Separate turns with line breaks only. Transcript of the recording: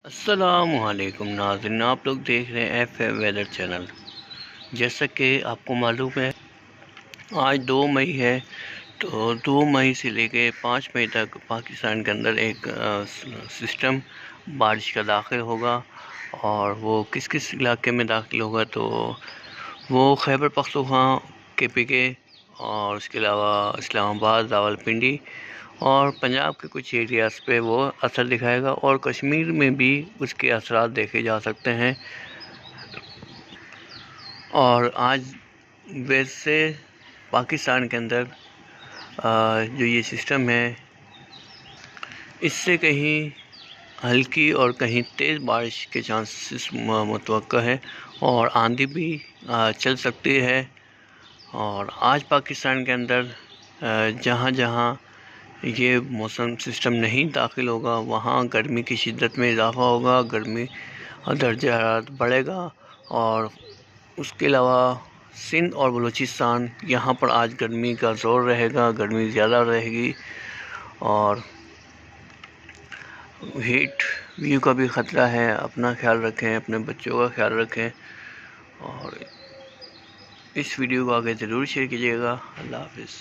السلام علیکم ناظرین، آپ لوگ دیکھ رہے ہیں ایف اے ویدر چینل۔ جیسا کہ آپ کو معلوم ہے آج 2 مئی ہے، تو 2 مئی سے لے کے 5 مئی تک پاکستان کے اندر ایک سسٹم بارش کا داخل ہوگا، اور وہ کس کس علاقے میں داخل ہوگا تو وہ خیبر پختونخوا KPK اور اس کے علاوہ اسلام آباد، راولپنڈی اور پنجاب کے کچھ ایریاز پہ وہ اثر دکھائے گا، اور کشمیر میں بھی اس کے اثرات دیکھے جا سکتے ہیں۔ اور آج ویسے پاکستان کے اندر جو یہ سسٹم ہے، اس سے کہیں ہلکی اور کہیں تیز بارش کے چانسز متوقع ہے، اور آندھی بھی چل سکتی ہے۔ اور آج پاکستان کے اندر جہاں جہاں یہ موسم سسٹم نہیں داخل ہوگا وہاں گرمی کی شدت میں اضافہ ہوگا، گرمی درجہ حرارت بڑھے گا، اور اس کے علاوہ سندھ اور بلوچستان یہاں پر آج گرمی کا زور رہے گا، گرمی زیادہ رہے گی، اور ہیٹ ویو کا بھی خطرہ ہے۔ اپنا خیال رکھیں، اپنے بچوں کا خیال رکھیں، اور اس ویڈیو کو آگے ضرور شیئر کیجیے گا۔ اللہ حافظ۔